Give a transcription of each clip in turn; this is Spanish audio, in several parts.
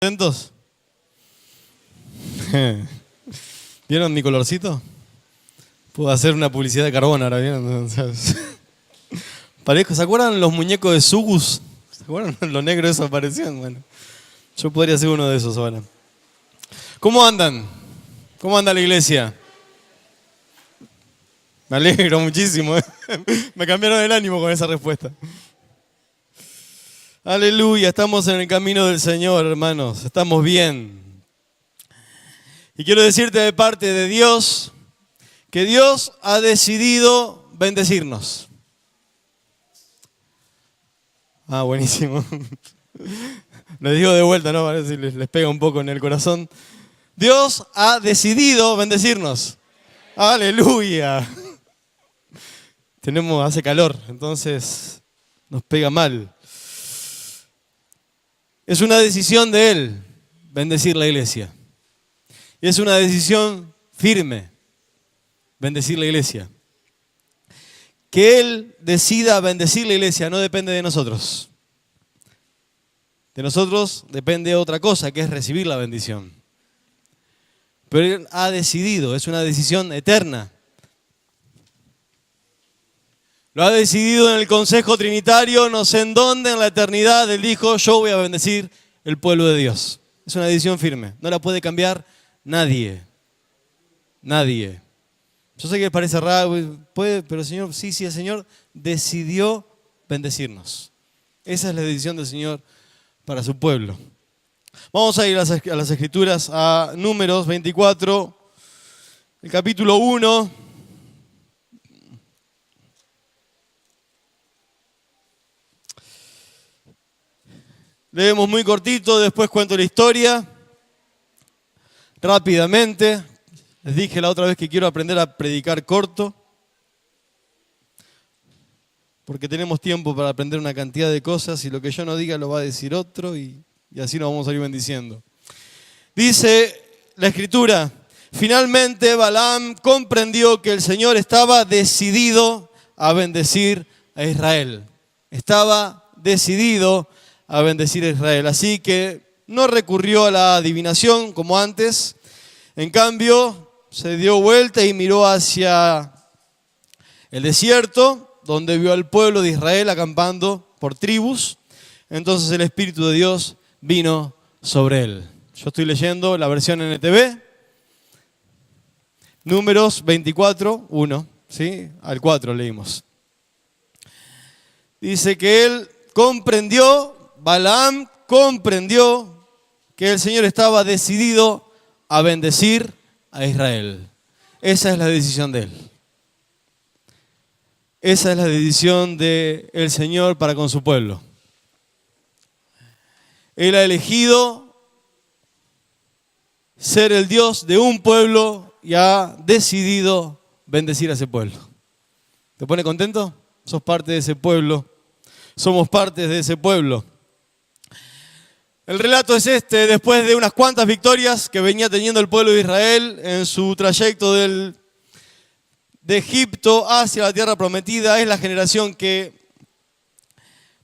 ¿Contentos? ¿Vieron mi colorcito? Puedo hacer una publicidad de carbón ahora, ¿vieron? Parezco, ¿se acuerdan los muñecos de Sugus? ¿Se acuerdan? Los negros esos aparecían. Bueno, yo podría ser uno de esos ahora. ¿Cómo andan? ¿Cómo anda la iglesia? Me alegro muchísimo. Me cambiaron el ánimo con esa respuesta. Aleluya, estamos en el camino del Señor, hermanos. Estamos bien. Y quiero decirte de parte de Dios que Dios ha decidido bendecirnos. Ah, buenísimo. Les digo de vuelta, ¿no? A ver si les pega un poco en el corazón. Dios ha decidido bendecirnos. Aleluya. Hace calor, entonces nos pega mal. Es una decisión de Él bendecir la iglesia. Y es una decisión firme bendecir la iglesia. Que Él decida bendecir la iglesia no depende de nosotros. De nosotros depende otra cosa, que es recibir la bendición. Pero Él ha decidido, es una decisión eterna. Lo ha decidido en el Consejo Trinitario, no sé en dónde, en la eternidad. Él dijo, yo voy a bendecir el pueblo de Dios. Es una decisión firme, no la puede cambiar nadie. Nadie. Yo sé que parece raro, puede, pero el Señor, sí, el Señor decidió bendecirnos. Esa es la decisión del Señor para su pueblo. Vamos a ir a las Escrituras, a Números 24, el capítulo 1. Leemos muy cortito, después cuento la historia. Rápidamente. Les dije la otra vez que quiero aprender a predicar corto. Porque tenemos tiempo para aprender una cantidad de cosas y lo que yo no diga lo va a decir otro y así nos vamos a ir bendiciendo. Dice la Escritura, finalmente Balaam comprendió que el Señor estaba decidido a bendecir a Israel. Estaba decidido a bendecir a Israel. Así que no recurrió a la adivinación como antes. En cambio, se dio vuelta y miró hacia el desierto, donde vio al pueblo de Israel acampando por tribus. Entonces el Espíritu de Dios vino sobre él. Yo estoy leyendo la versión NTV. Números 24, 1, ¿sí? Al 4 leímos. Dice que él comprendió, Balaam comprendió que el Señor estaba decidido a bendecir a Israel. Esa es la decisión de Él. Esa es la decisión del Señor para con su pueblo. Él ha elegido ser el Dios de un pueblo y ha decidido bendecir a ese pueblo. ¿Te pone contento? Sos parte de ese pueblo. Somos parte de ese pueblo. El relato es este, después de unas cuantas victorias que venía teniendo el pueblo de Israel en su trayecto de Egipto hacia la tierra prometida. Es la generación que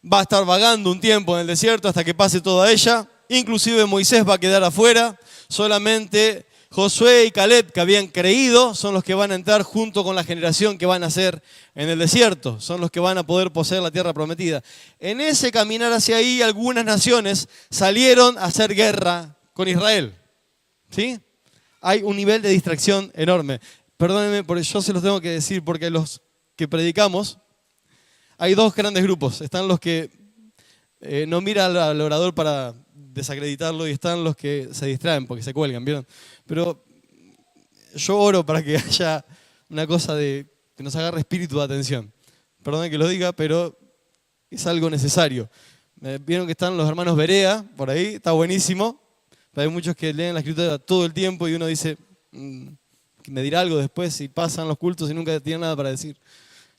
va a estar vagando un tiempo en el desierto hasta que pase toda ella. Inclusive Moisés va a quedar afuera. Solamente Josué y Caleb, que habían creído, son los que van a entrar junto con la generación que van a ser en el desierto. Son los que van a poder poseer la tierra prometida. En ese caminar hacia ahí, algunas naciones salieron a hacer guerra con Israel. ¿Sí? Hay un nivel de distracción enorme. Perdónenme, porque yo se los tengo que decir, porque los que predicamos, hay dos grandes grupos. Están los que no miran al orador para desacreditarlo y están los que se distraen porque se cuelgan, ¿vieron? Pero yo oro para que haya una cosa de que nos agarre espíritu de atención. Perdón que lo diga, pero es algo necesario. Vieron que están los hermanos Berea por ahí, está buenísimo. Pero hay muchos que leen la Escritura todo el tiempo y uno dice, me dirá algo después y pasan los cultos y nunca tienen nada para decir.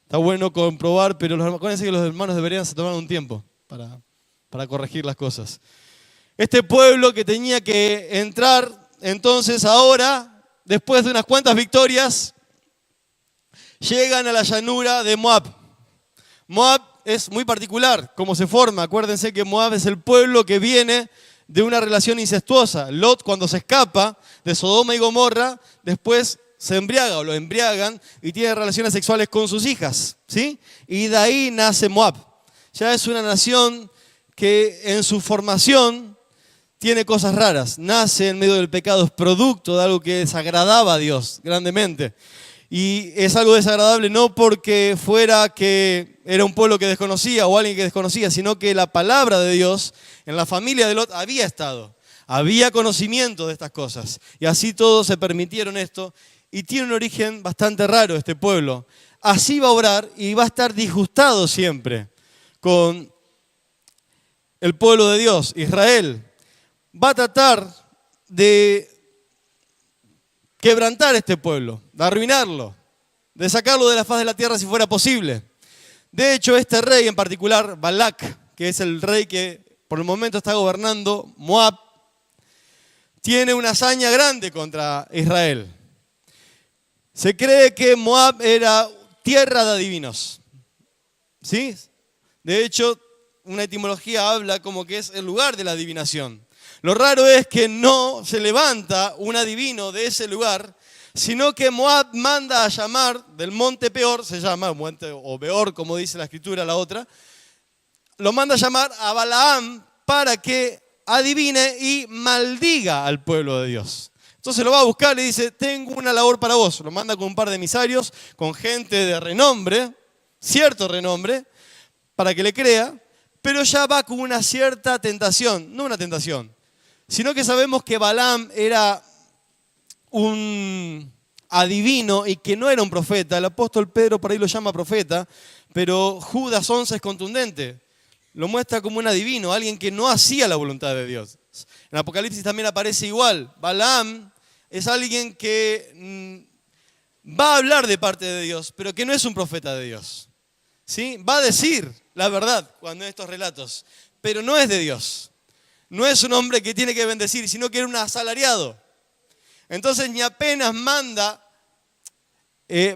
Está bueno comprobar, pero acuérdense que los hermanos de Berea se tomaron un tiempo para corregir las cosas. Este pueblo que tenía que entrar, entonces ahora, después de unas cuantas victorias, llegan a la llanura de Moab. Moab es muy particular cómo se forma. Acuérdense que Moab es el pueblo que viene de una relación incestuosa. Lot, cuando se escapa de Sodoma y Gomorra, después se embriaga o lo embriagan y tiene relaciones sexuales con sus hijas, ¿sí? Y de ahí nace Moab. Ya es una nación que en su formación tiene cosas raras. Nace en medio del pecado, es producto de algo que desagradaba a Dios grandemente. Y es algo desagradable no porque fuera que era un pueblo que desconocía o alguien que desconocía, sino que la palabra de Dios en la familia de Lot había estado. Había conocimiento de estas cosas. Y así todos se permitieron esto. Y tiene un origen bastante raro este pueblo. Así va a obrar y va a estar disgustado siempre con el pueblo de Dios, Israel. Va a tratar de quebrantar este pueblo, de arruinarlo, de sacarlo de la faz de la tierra si fuera posible. De hecho, este rey en particular, Balac, que es el rey que por el momento está gobernando Moab, tiene una hazaña grande contra Israel. Se cree que Moab era tierra de adivinos, ¿sí? De hecho, una etimología habla como que es el lugar de la adivinación. Lo raro es que no se levanta un adivino de ese lugar, sino que Moab manda a llamar del monte Peor, se llama monte o Peor, como dice la escritura, la otra, lo manda a llamar a Balaam para que adivine y maldiga al pueblo de Dios. Entonces lo va a buscar y le dice, tengo una labor para vos. Lo manda con un par de emisarios, con gente de renombre, cierto renombre, para que le crea, pero ya va con una cierta tentación, no una tentación, sino que sabemos que Balaam era un adivino y que no era un profeta. El apóstol Pedro por ahí lo llama profeta, pero Judas 11 es contundente. Lo muestra como un adivino, alguien que no hacía la voluntad de Dios. En Apocalipsis también aparece igual. Balaam es alguien que va a hablar de parte de Dios, pero que no es un profeta de Dios. ¿Sí? Va a decir la verdad cuando en estos relatos, pero no es de Dios. No es un hombre que tiene que bendecir, sino que era un asalariado. Entonces ni apenas manda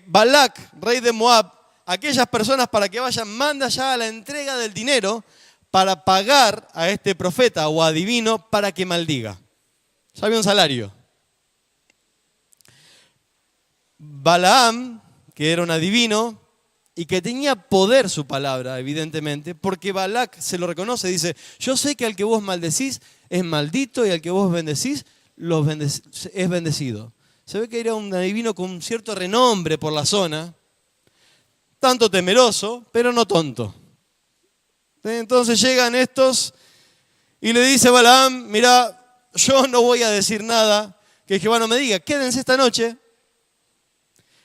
Balac, rey de Moab, a aquellas personas para que vayan, manda ya a la entrega del dinero para pagar a este profeta o adivino para que maldiga. Ya había un salario. Balaam, que era un adivino y que tenía poder su palabra, evidentemente, porque Balac se lo reconoce, dice, yo sé que al que vos maldecís es maldito y al que vos bendecís es bendecido. Se ve que era un adivino con cierto renombre por la zona, tanto temeroso, pero no tonto. Entonces llegan estos y le dice Balaam, mira, yo no voy a decir nada que Jehová no me diga, quédense esta noche,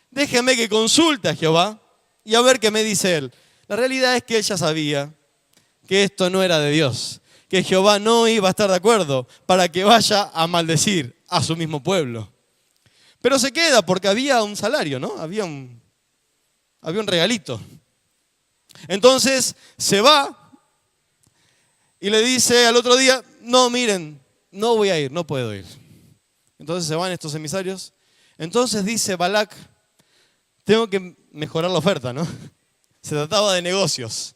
déjenme que consulte a Jehová y a ver qué me dice él. La realidad es que él ya sabía que esto no era de Dios, que Jehová no iba a estar de acuerdo para que vaya a maldecir a su mismo pueblo. Pero se queda porque había un salario, ¿no? Había un regalito. Entonces se va y le dice al otro día, no, miren, no voy a ir, no puedo ir. Entonces se van estos emisarios. Entonces dice Balac, tengo que mejorar la oferta, ¿no? Se trataba de negocios.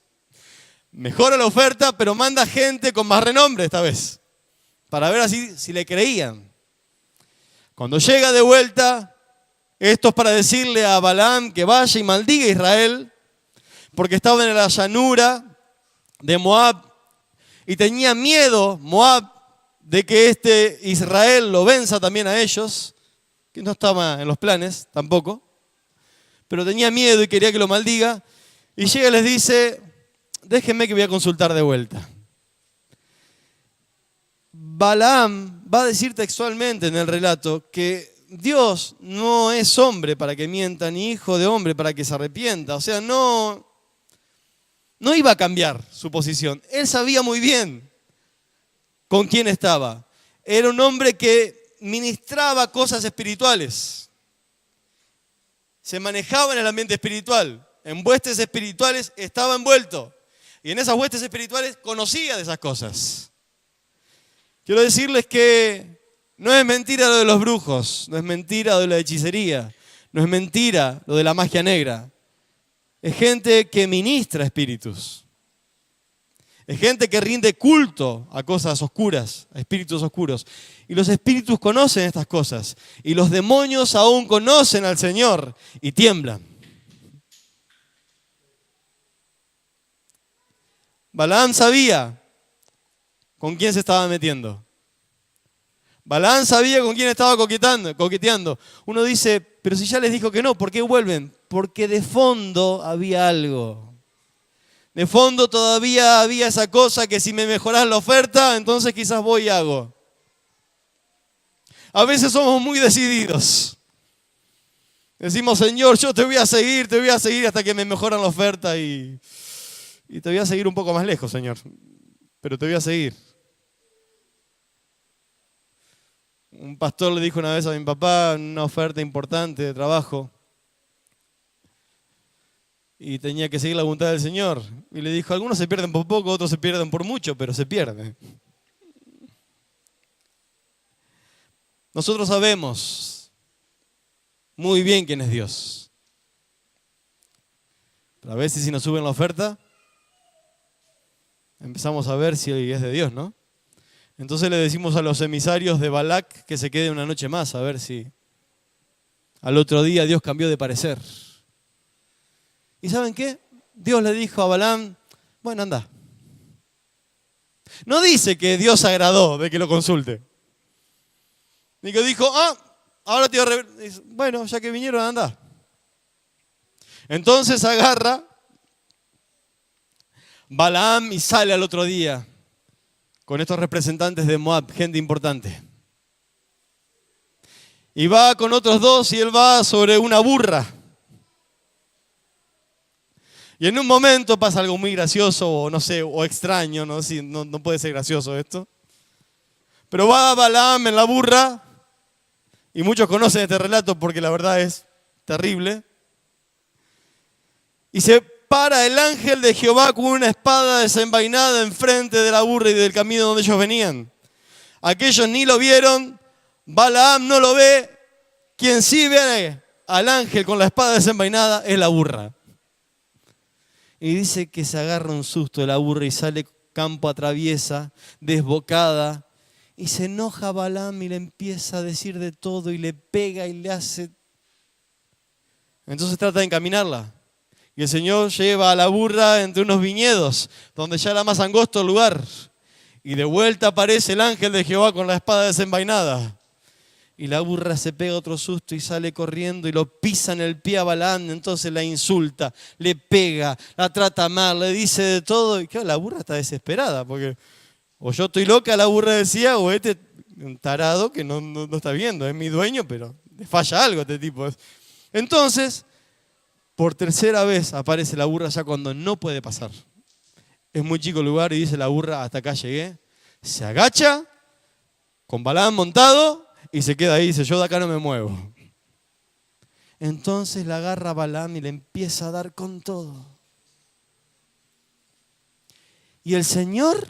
Mejora la oferta, pero manda gente con más renombre esta vez, para ver así si le creían. Cuando llega de vuelta, esto es para decirle a Balaam que vaya y maldiga a Israel, porque estaba en la llanura de Moab y tenía miedo Moab de que este Israel lo venza también a ellos, que no estaba en los planes tampoco, pero tenía miedo y quería que lo maldiga, y llega y les dice, déjenme que voy a consultar de vuelta. Balaam va a decir textualmente en el relato que Dios no es hombre para que mienta, ni hijo de hombre para que se arrepienta. O sea, no iba a cambiar su posición. Él sabía muy bien con quién estaba. Era un hombre que ministraba cosas espirituales. Se manejaba en el ambiente espiritual. En huestes espirituales estaba envuelto. Y en esas huestes espirituales conocía de esas cosas. Quiero decirles que no es mentira lo de los brujos, no es mentira lo de la hechicería, no es mentira lo de la magia negra. Es gente que ministra espíritus. Es gente que rinde culto a cosas oscuras, a espíritus oscuros. Y los espíritus conocen estas cosas. Y los demonios aún conocen al Señor y tiemblan. Balaam sabía con quién se estaba metiendo. Balaam sabía con quién estaba coqueteando. Uno dice, pero si ya les dijo que no, ¿por qué vuelven? Porque de fondo había algo. De fondo todavía había esa cosa que si me mejorás la oferta, entonces quizás voy y hago. A veces somos muy decididos. Decimos, Señor, yo te voy a seguir hasta que me mejoran la oferta y te voy a seguir un poco más lejos, Señor. Pero te voy a seguir. Un pastor le dijo una vez a mi papá una oferta importante de trabajo y tenía que seguir la voluntad del Señor. Y le dijo, algunos se pierden por poco, otros se pierden por mucho, pero se pierden. Nosotros sabemos muy bien quién es Dios. Pero a veces si nos suben la oferta, empezamos a ver si es de Dios, ¿no? Entonces le decimos a los emisarios de Balac que se quede una noche más, a ver si al otro día Dios cambió de parecer. ¿Y saben qué? Dios le dijo a Balaam, bueno, anda. No dice que Dios se agradó de que lo consulte. Ni que dijo, ahora te voy a dice, bueno, ya que vinieron, anda. Entonces agarra Balaam y sale al otro día con estos representantes de Moab, gente importante. Y va con otros dos y él va sobre una burra. Y en un momento pasa algo muy gracioso o no sé, o extraño, no, no puede ser gracioso esto. Pero va Balaam en la burra, y muchos conocen este relato porque la verdad es terrible. Y se para el ángel de Jehová con una espada desenvainada enfrente de la burra y del camino donde ellos venían. Aquellos ni lo vieron, Balaam no lo ve. Quien sí ve al ángel con la espada desenvainada es la burra. Y dice que se agarra un susto de la burra y sale campo a traviesa, desbocada. Y se enoja Balaam y le empieza a decir de todo y le pega y le hace. Entonces trata de encaminarla. Y el Señor lleva a la burra entre unos viñedos, donde ya era más angosto el lugar. Y de vuelta aparece el ángel de Jehová con la espada desenvainada. Y la burra se pega otro susto y sale corriendo y lo pisa en el pie a Balaam. Entonces la insulta, le pega, la trata mal, le dice de todo. Y claro, la burra está desesperada porque o yo estoy loca, la burra decía, o este un tarado que no está viendo, es mi dueño, pero le falla algo a este tipo. Entonces, por tercera vez aparece la burra ya cuando no puede pasar. Es muy chico el lugar y dice la burra, hasta acá llegué. Se agacha, con Balaam montado, y se queda ahí, dice, yo de acá no me muevo. Entonces la agarra Balaam y le empieza a dar con todo. Y el Señor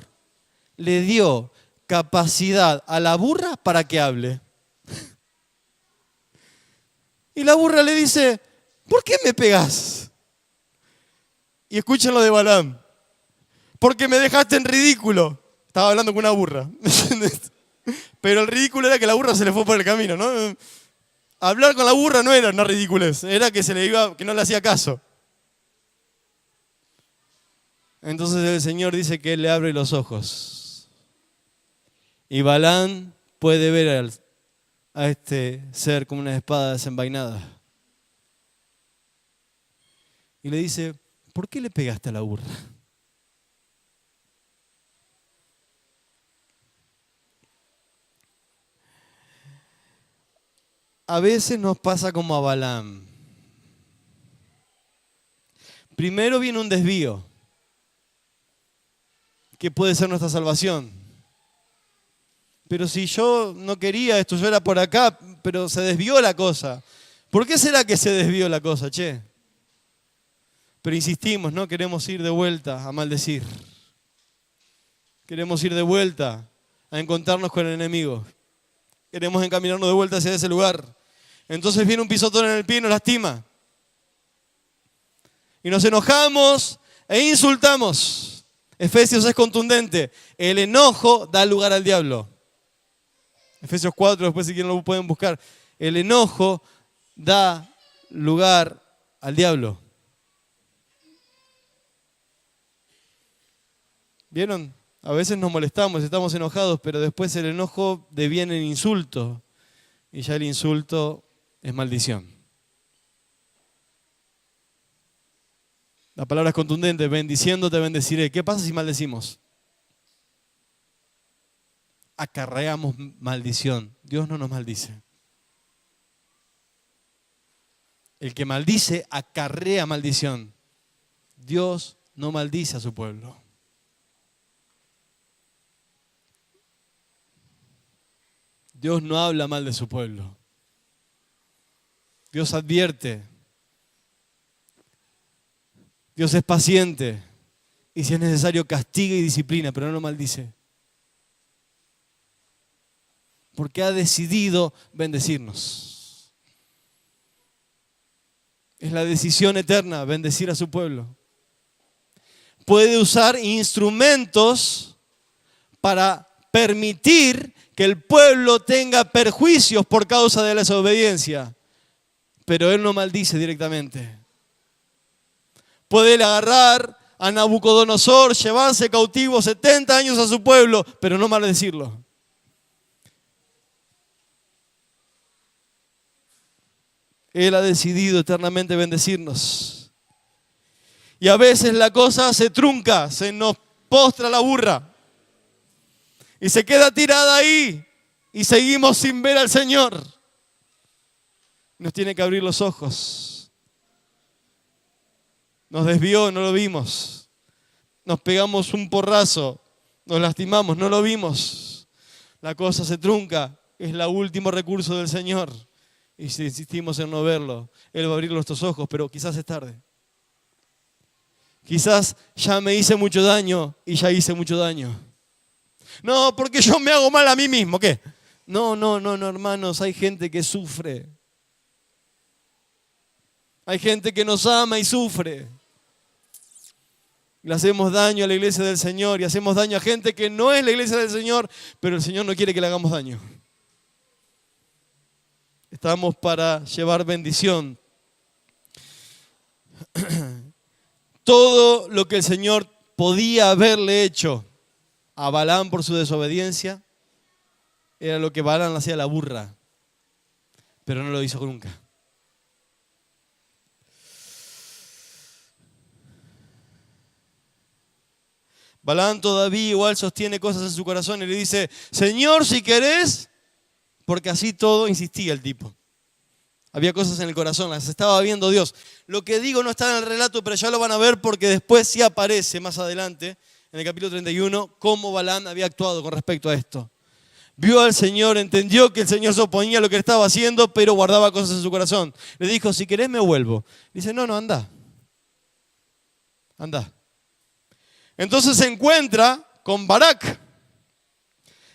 le dio capacidad a la burra para que hable. Y la burra le dice, ¿por qué me pegás? Y escuchen lo de Balaam. Porque me dejaste en ridículo. Estaba hablando con una burra. Pero el ridículo era que la burra se le fue por el camino, ¿no? Hablar con la burra no era una ridiculez, era que que no le hacía caso. Entonces el Señor dice que Él le abre los ojos. Y Balaam puede ver a este ser como una espada desenvainada. Y le dice, ¿por qué le pegaste a la burra? A veces nos pasa como a Balaam. Primero viene un desvío, que puede ser nuestra salvación. Pero si yo no quería esto, yo era por acá, pero se desvió la cosa. ¿Por qué será que se desvió la cosa, che? Pero insistimos, ¿no? Queremos ir de vuelta a maldecir. Queremos ir de vuelta a encontrarnos con el enemigo. Queremos encaminarnos de vuelta hacia ese lugar. Entonces viene un pisotón en el pie y nos lastima. Y nos enojamos e insultamos. Efesios es contundente. El enojo da lugar al diablo. Efesios 4, después si quieren lo pueden buscar. El enojo da lugar al diablo. ¿Vieron? A veces nos molestamos, estamos enojados, pero después el enojo deviene en insulto. Y ya el insulto es maldición. La palabra es contundente, bendiciendo te bendeciré. ¿Qué pasa si maldecimos? Acarreamos maldición. Dios no nos maldice. El que maldice acarrea maldición. Dios no maldice a su pueblo. Dios no habla mal de su pueblo. Dios advierte. Dios es paciente. Y si es necesario castiga y disciplina, pero no lo maldice. Porque ha decidido bendecirnos. Es la decisión eterna, bendecir a su pueblo. Puede usar instrumentos para permitir que el pueblo tenga perjuicios por causa de la desobediencia, pero Él no maldice directamente. Puede él agarrar a Nabucodonosor, llevarse cautivo 70 años a su pueblo, pero no maldecirlo. Él ha decidido eternamente bendecirnos. Y a veces la cosa se trunca, se nos postra la burra. Y se queda tirada ahí y seguimos sin ver al Señor. Nos tiene que abrir los ojos. Nos desvió, no lo vimos. Nos pegamos un porrazo, nos lastimamos, no lo vimos. La cosa se trunca, es el último recurso del Señor. Y si insistimos en no verlo, Él va a abrir nuestros ojos, pero quizás es tarde. Quizás ya me hice mucho daño y ya hice mucho daño. No, porque yo me hago mal a mí mismo, ¿qué? No, hermanos, hay gente que sufre. Hay gente que nos ama y sufre. Le hacemos daño a la iglesia del Señor y hacemos daño a gente que no es la iglesia del Señor, pero el Señor no quiere que le hagamos daño. Estamos para llevar bendición. Todo lo que el Señor podía haberle hecho a Balaam por su desobediencia era lo que Balaam hacía a la burra, pero no lo hizo nunca. Balaam todavía igual sostiene cosas en su corazón y le dice, Señor, si querés, porque así todo insistía el tipo. Había cosas en el corazón, las estaba viendo Dios. Lo que digo no está en el relato, pero ya lo van a ver porque después sí aparece más adelante, en el capítulo 31, cómo Balaam había actuado con respecto a esto. Vio al Señor, entendió que el Señor se oponía a lo que estaba haciendo, pero guardaba cosas en su corazón. Le dijo, si querés me vuelvo. Dice, no, anda. Anda. Entonces se encuentra con Barak.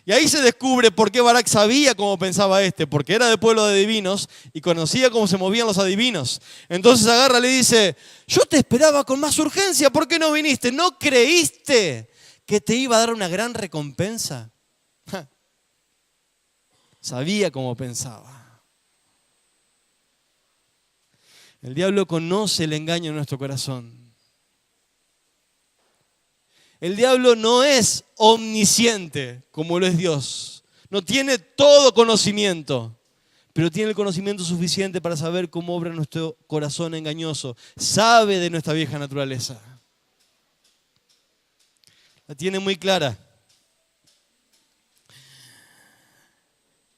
Y ahí se descubre por qué Barak sabía cómo pensaba porque era de pueblo de adivinos y conocía cómo se movían los adivinos. Entonces agarra y le dice, yo te esperaba con más urgencia, ¿por qué no viniste? ¿No creíste que te iba a dar una gran recompensa? Sabía cómo pensaba. El diablo conoce el engaño en nuestro corazón. El diablo no es omnisciente como lo es Dios. No tiene todo conocimiento, pero tiene el conocimiento suficiente para saber cómo obra nuestro corazón engañoso. Sabe de nuestra vieja naturaleza. La tiene muy clara.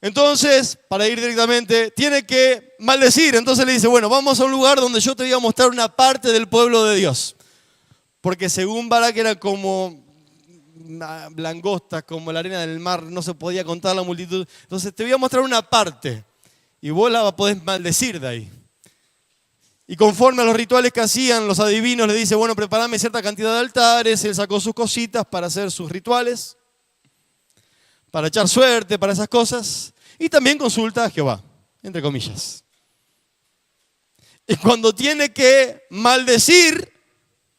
Entonces, para ir directamente, tiene que maldecir. Entonces le dice, bueno, vamos a un lugar donde yo te voy a mostrar una parte del pueblo de Dios. Porque según Barak era como langostas, como la arena del mar, no se podía contar la multitud. Entonces te voy a mostrar una parte y vos la podés maldecir de ahí. Y conforme a los rituales que hacían los adivinos, le dice, bueno, prepárame cierta cantidad de altares. Él sacó sus cositas para hacer sus rituales, para echar suerte, para esas cosas. Y también consulta a Jehová, entre comillas. Y cuando tiene que maldecir,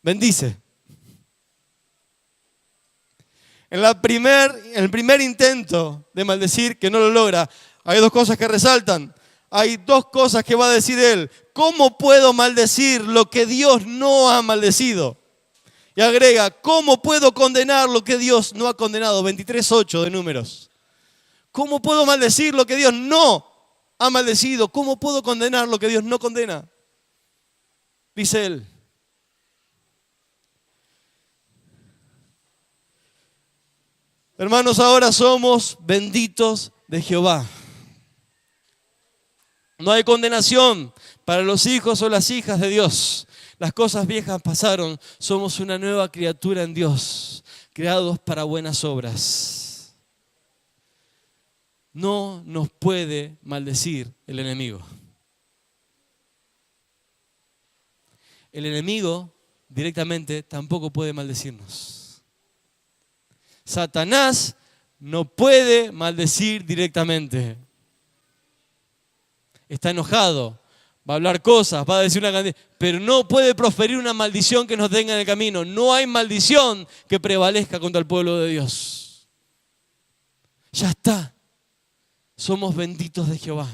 bendice. En el primer intento de maldecir, que no lo logra, hay dos cosas que resaltan. Hay dos cosas que va a decir él. ¿Cómo puedo maldecir lo que Dios no ha maldecido? Y agrega, ¿cómo puedo condenar lo que Dios no ha condenado? 23:8 de Números. ¿Cómo puedo maldecir lo que Dios no ha maldecido? ¿Cómo puedo condenar lo que Dios no condena? Dice él. Hermanos, ahora somos benditos de Jehová. No hay condenación para los hijos o las hijas de Dios. Las cosas viejas pasaron. Somos una nueva criatura en Dios, creados para buenas obras. No nos puede maldecir el enemigo. El enemigo directamente tampoco puede maldecirnos. Satanás no puede maldecir directamente. Está enojado, va a hablar cosas, va a decir una cantidad, pero no puede proferir una maldición que nos tenga en el camino. No hay maldición que prevalezca contra el pueblo de Dios. Ya está. Somos benditos de Jehová.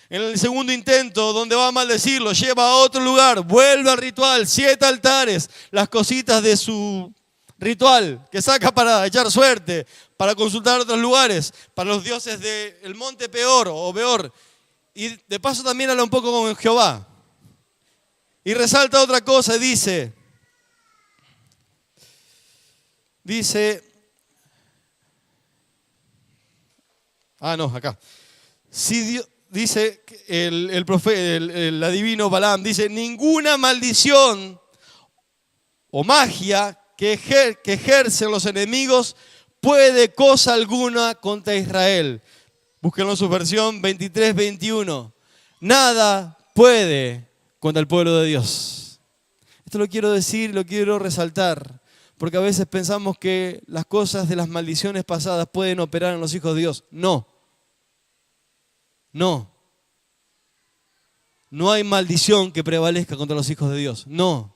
En el segundo intento, donde va a maldecirlo, lleva a otro lugar, vuelve al ritual, 7 altares, las cositas de su ritual que saca para echar suerte, para consultar otros lugares, para los dioses del monte Peor o Beor. Y de paso también habla un poco con Jehová. Y resalta otra cosa, dice, acá. Si Dios, dice el profeta, el adivino Balaam, dice, ninguna maldición o magia que ejercen los enemigos puede cosa alguna contra Israel. Búsquenlo en su versión 23:21. Nada puede contra el pueblo de Dios. Esto lo quiero decir, lo quiero resaltar, porque a veces pensamos que las cosas de las maldiciones pasadas pueden operar en los hijos de Dios. No. No hay maldición que prevalezca contra los hijos de Dios. No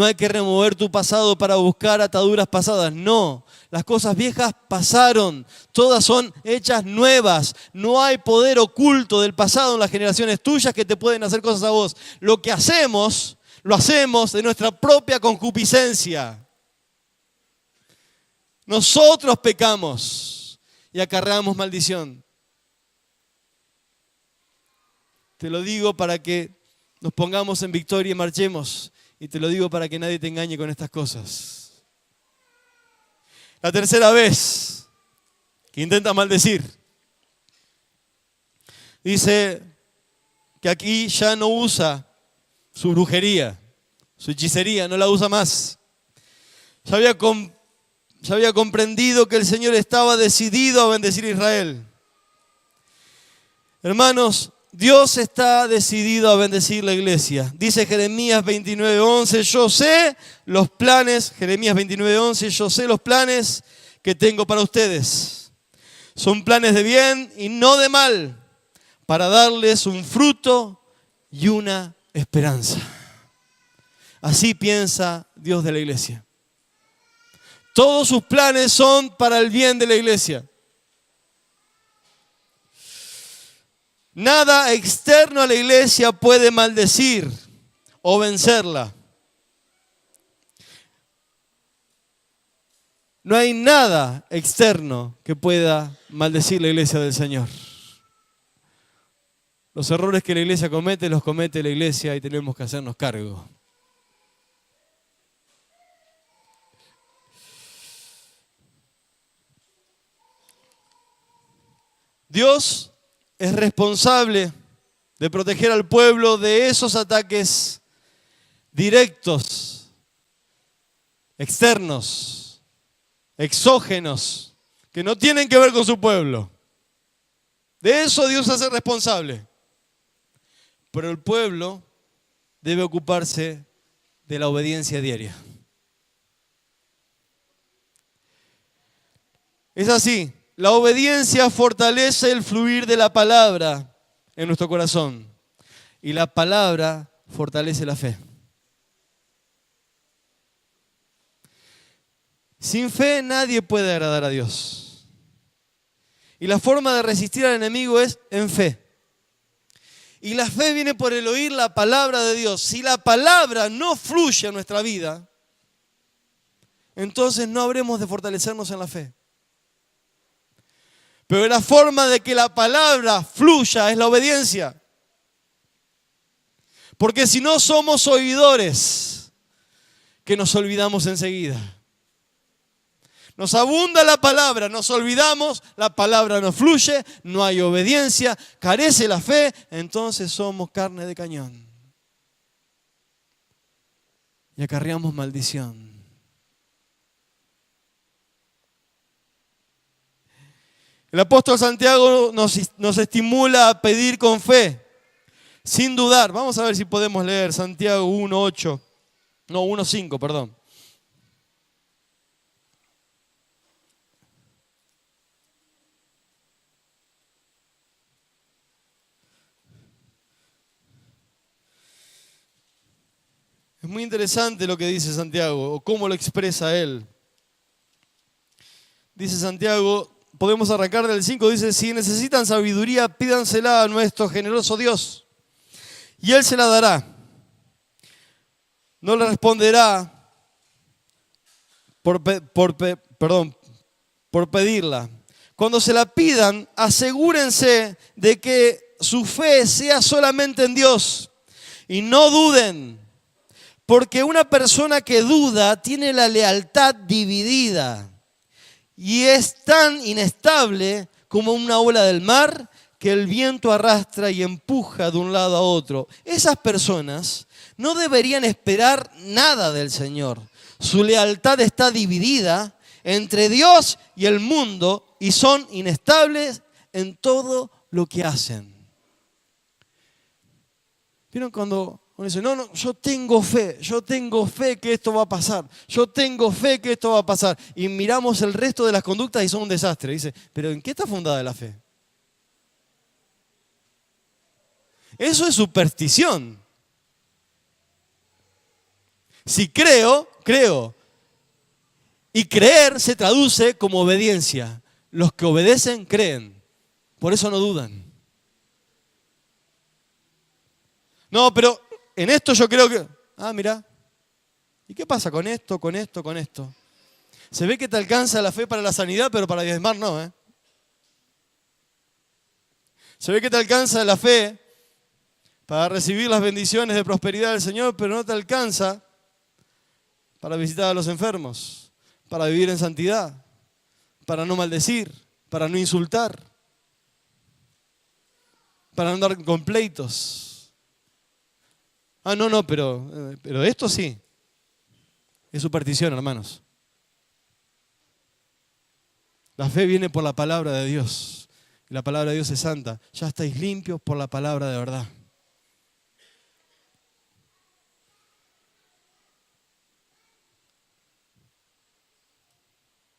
hay que remover tu pasado para buscar ataduras pasadas. No, las cosas viejas pasaron. Todas son hechas nuevas. No hay poder oculto del pasado en las generaciones tuyas que te pueden hacer cosas a vos. Lo que hacemos, lo hacemos de nuestra propia concupiscencia. Nosotros pecamos y acarreamos maldición. Te lo digo para que nos pongamos en victoria y marchemos. Y te lo digo para que nadie te engañe con estas cosas. La tercera vez que intenta maldecir, dice que aquí ya no usa su brujería, su hechicería, no la usa más. Ya había comprendido que el Señor estaba decidido a bendecir a Israel. Hermanos, Dios está decidido a bendecir la iglesia. Dice Jeremías 29:11, yo sé los planes, Jeremías 29:11, yo sé los planes que tengo para ustedes. Son planes de bien y no de mal, para darles un fruto y una esperanza. Así piensa Dios de la iglesia. Todos sus planes son para el bien de la iglesia. Nada externo a la iglesia puede maldecir o vencerla. No hay nada externo que pueda maldecir la iglesia del Señor. Los errores que la iglesia comete, los comete la iglesia y tenemos que hacernos cargo. Dios es responsable de proteger al pueblo de esos ataques directos, externos, exógenos, que no tienen que ver con su pueblo. De eso Dios se hace responsable. Pero el pueblo debe ocuparse de la obediencia diaria. Es así. La obediencia fortalece el fluir de la palabra en nuestro corazón. Y la palabra fortalece la fe. Sin fe nadie puede agradar a Dios. Y la forma de resistir al enemigo es en fe. Y la fe viene por el oír la palabra de Dios. Si la palabra no fluye en nuestra vida, entonces no habremos de fortalecernos en la fe. Pero la forma de que la palabra fluya es la obediencia. Porque si no somos oidores, que nos olvidamos enseguida. Nos abunda la palabra, nos olvidamos, la palabra no fluye, no hay obediencia, carece la fe, entonces somos carne de cañón. Y acarreamos maldición. El apóstol Santiago nos estimula a pedir con fe, sin dudar. Vamos a ver si podemos leer Santiago 1:8, no, 1:5, perdón. Es muy interesante lo que dice Santiago, o cómo lo expresa él. Dice Santiago, podemos arrancar del 5, dice, si necesitan sabiduría, pídansela a nuestro generoso Dios, y Él se la dará. No le responderá por pedirla. Cuando se la pidan, asegúrense de que su fe sea solamente en Dios, y no duden. Porque una persona que duda tiene la lealtad dividida y es tan inestable como una ola del mar que el viento arrastra y empuja de un lado a otro. Esas personas no deberían esperar nada del Señor. Su lealtad está dividida entre Dios y el mundo y son inestables en todo lo que hacen. ¿Vieron cuando uno dice, no, yo tengo fe que esto va a pasar, yo tengo fe que esto va a pasar? Y miramos el resto de las conductas y son un desastre. Dice, ¿pero en qué está fundada la fe? Eso es superstición. Si creo, creo. Y creer se traduce como obediencia. Los que obedecen, creen. Por eso no dudan. No, pero en esto yo creo que... mira. ¿Y qué pasa con esto, con esto, con esto? Se ve que te alcanza la fe para la sanidad, pero para diezmar no, ¿eh? Se ve que te alcanza la fe para recibir las bendiciones de prosperidad del Señor, pero no te alcanza para visitar a los enfermos, para vivir en santidad, para no maldecir, para no insultar, para no andar con pleitos. No, pero esto sí. Es superstición, hermanos. La fe viene por la palabra de Dios. Y la palabra de Dios es santa. Ya estáis limpios por la palabra de verdad.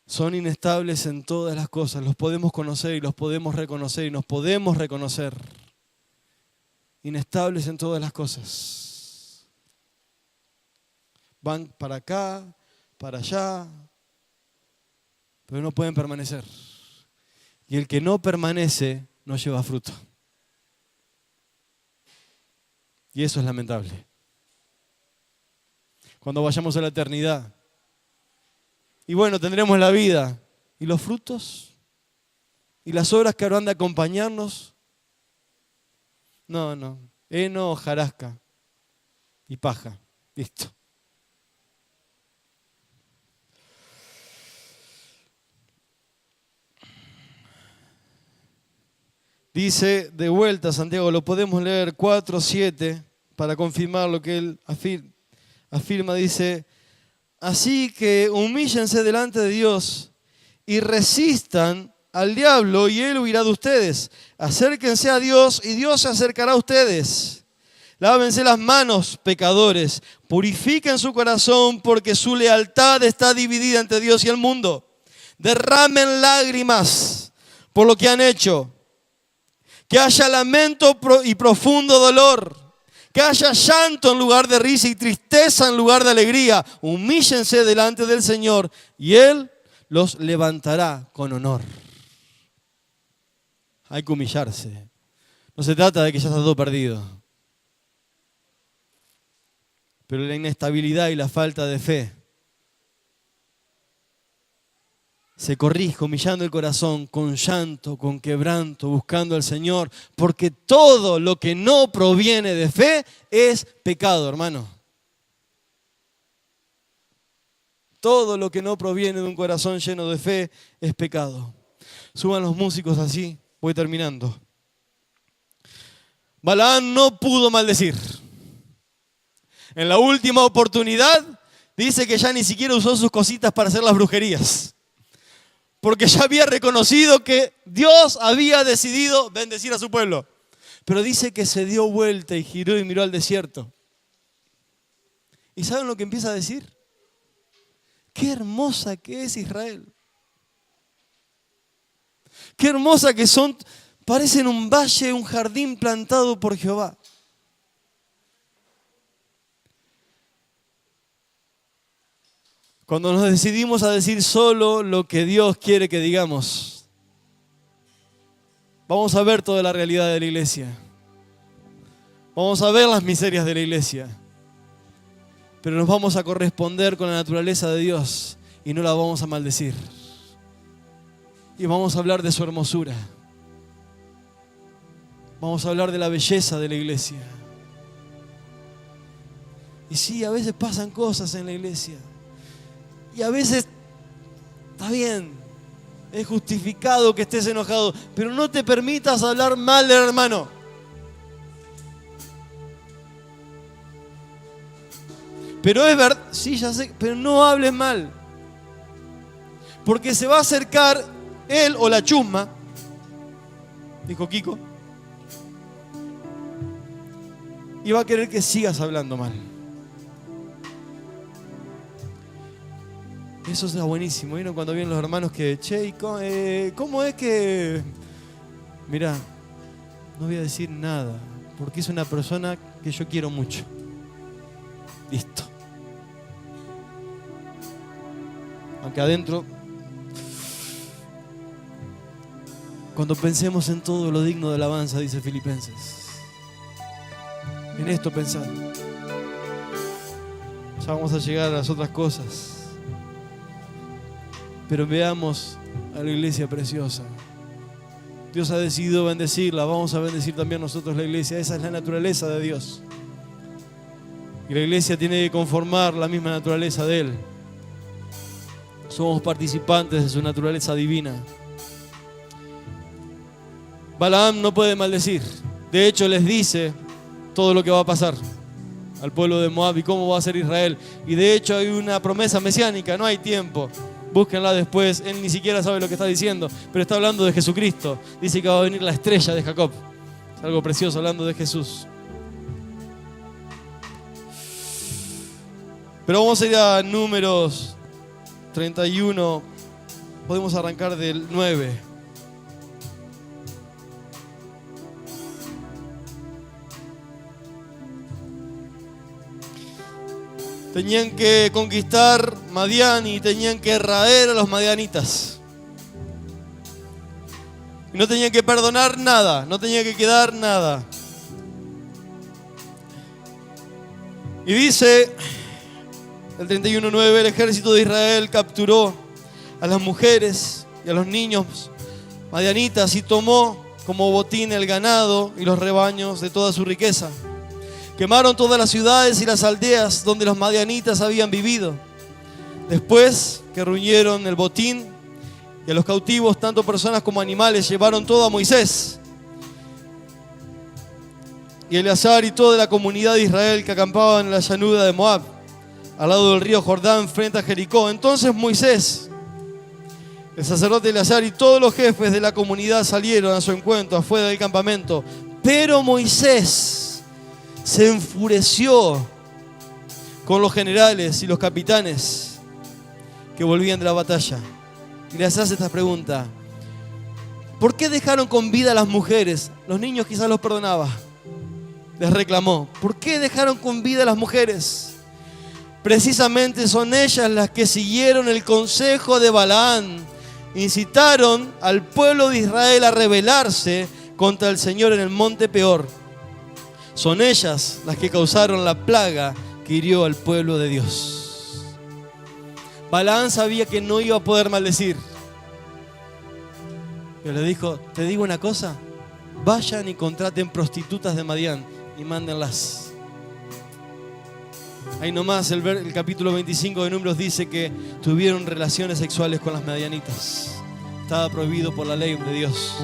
Son inestables en todas las cosas. Los podemos conocer y los podemos reconocer y nos podemos reconocer. Inestables en todas las cosas. Van para acá, para allá, pero no pueden permanecer. Y el que no permanece no lleva fruto. Y eso es lamentable. Cuando vayamos a la eternidad. Y bueno, tendremos la vida. ¿Y los frutos? ¿Y las obras que habrán de acompañarnos? No. Heno, hojarasca y paja. Listo. Dice de vuelta Santiago, lo podemos leer 4:7 para confirmar lo que él afirma. Dice, así que humíllense delante de Dios y resistan al diablo y él huirá de ustedes. Acérquense a Dios y Dios se acercará a ustedes. Lávense las manos, pecadores. Purifiquen su corazón porque su lealtad está dividida entre Dios y el mundo. Derramen lágrimas por lo que han hecho. Que haya lamento y profundo dolor. Que haya llanto en lugar de risa y tristeza en lugar de alegría. Humíllense delante del Señor y Él los levantará con honor. Hay que humillarse. No se trata de que ya está todo perdido. Pero la inestabilidad y la falta de fe se corrige humillando el corazón, con llanto, con quebranto, buscando al Señor, porque todo lo que no proviene de fe es pecado, hermano. Todo lo que no proviene de un corazón lleno de fe es pecado. Suban los músicos así, voy terminando. Balaam no pudo maldecir. En la última oportunidad dice que ya ni siquiera usó sus cositas para hacer las brujerías. Porque ya había reconocido que Dios había decidido bendecir a su pueblo. Pero dice que se dio vuelta y giró y miró al desierto. ¿Y saben lo que empieza a decir? Qué hermosa que es Israel. Qué hermosa que son, parecen un valle, un jardín plantado por Jehová. Cuando nos decidimos a decir solo lo que Dios quiere que digamos, vamos a ver toda la realidad de la iglesia. Vamos a ver las miserias de la iglesia. Pero nos vamos a corresponder con la naturaleza de Dios y no la vamos a maldecir. Y vamos a hablar de su hermosura. Vamos a hablar de la belleza de la iglesia. Y sí, a veces pasan cosas en la iglesia. Y a veces, está bien, es justificado que estés enojado, pero no te permitas hablar mal del hermano. Pero es verdad, sí, ya sé, pero no hables mal. Porque se va a acercar él o la chusma, dijo Kiko, y va a querer que sigas hablando mal. Eso está buenísimo. ¿Vieron cuando vienen los hermanos que, che, ¿cómo es que...? Mirá, no voy a decir nada, porque es una persona que yo quiero mucho. Listo. Aunque adentro, cuando pensemos en todo lo digno de alabanza, dice Filipenses. En esto pensad. Ya vamos a llegar a las otras cosas. Pero veamos a la iglesia preciosa. Dios ha decidido bendecirla, vamos a bendecir también nosotros la iglesia. Esa es la naturaleza de Dios. Y la iglesia tiene que conformar la misma naturaleza de Él. Somos participantes de su naturaleza divina. Balaam no puede maldecir. De hecho, les dice todo lo que va a pasar al pueblo de Moab y cómo va a ser Israel. Y de hecho hay una promesa mesiánica, no hay tiempo. Búsquenla después, él ni siquiera sabe lo que está diciendo, pero está hablando de Jesucristo. Dice que va a venir la estrella de Jacob. Es algo precioso hablando de Jesús. Pero vamos a ir a Números 31. Podemos arrancar del 9. Tenían que conquistar Madián y tenían que raer a los madianitas. Y no tenían que perdonar nada, no tenía que quedar nada. Y dice el 31:9, el ejército de Israel capturó a las mujeres y a los niños madianitas y tomó como botín el ganado y los rebaños de toda su riqueza. Quemaron todas las ciudades y las aldeas donde los madianitas habían vivido. Después que reunieron el botín y a los cautivos, tanto personas como animales, llevaron todo a Moisés y Eleazar y toda la comunidad de Israel que acampaba en la llanura de Moab, al lado del río Jordán, frente a Jericó. Entonces Moisés, el sacerdote Eleazar y todos los jefes de la comunidad salieron a su encuentro afuera del campamento. Pero Moisés se enfureció con los generales y los capitanes que volvían de la batalla. Y les hace esta pregunta: ¿por qué dejaron con vida a las mujeres? Los niños quizás los perdonaba. les reclamó: ¿por qué dejaron con vida a las mujeres? Precisamente son ellas las que siguieron el consejo de Balaam, incitaron al pueblo de Israel a rebelarse contra el Señor en el monte Peor. Son ellas las que causaron la plaga que hirió al pueblo de Dios. Balaam sabía que no iba a poder maldecir, pero le dijo: te digo una cosa, vayan y contraten prostitutas de Madián y mándenlas. Ahí nomás el capítulo 25 de Números dice que tuvieron relaciones sexuales con las madianitas. Estaba prohibido por la ley de Dios.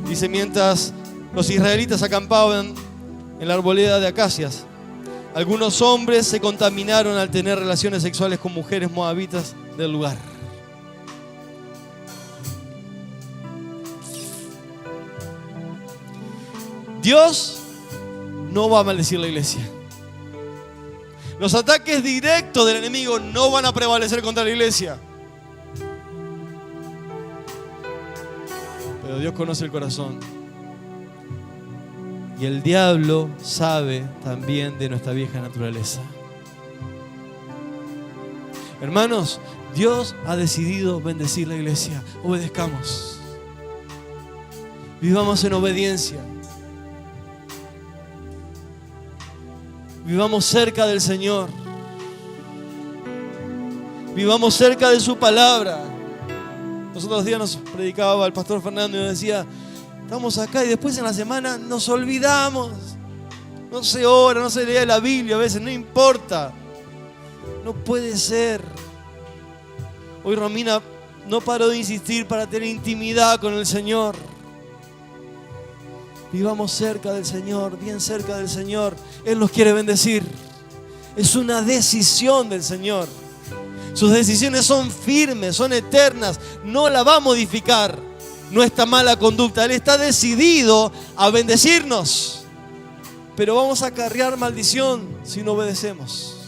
Dice: mientras los israelitas acampaban en la arboleda de acacias, algunos hombres se contaminaron al tener relaciones sexuales con mujeres moabitas del lugar. Dios no va a maldecir la iglesia. Los ataques directos del enemigo no van a prevalecer contra la iglesia. Pero Dios conoce el corazón. Y el diablo sabe también de nuestra vieja naturaleza. Hermanos, Dios ha decidido bendecir la iglesia. Obedezcamos. Vivamos en obediencia. Vivamos cerca del Señor. Vivamos cerca de su palabra. Los otros días nos predicaba el pastor Fernando y nos decía: estamos acá y después en la semana nos olvidamos. No se ora, no se lee la Biblia a veces, no importa. No puede ser. Hoy Romina no paró de insistir para tener intimidad con el Señor. Vivamos cerca del Señor, bien cerca del Señor. Él nos quiere bendecir. Es una decisión del Señor. Sus decisiones son firmes, son eternas. No la va a modificar nuestra mala conducta. Él está decidido a bendecirnos. Pero vamos a acarrear maldición si no obedecemos.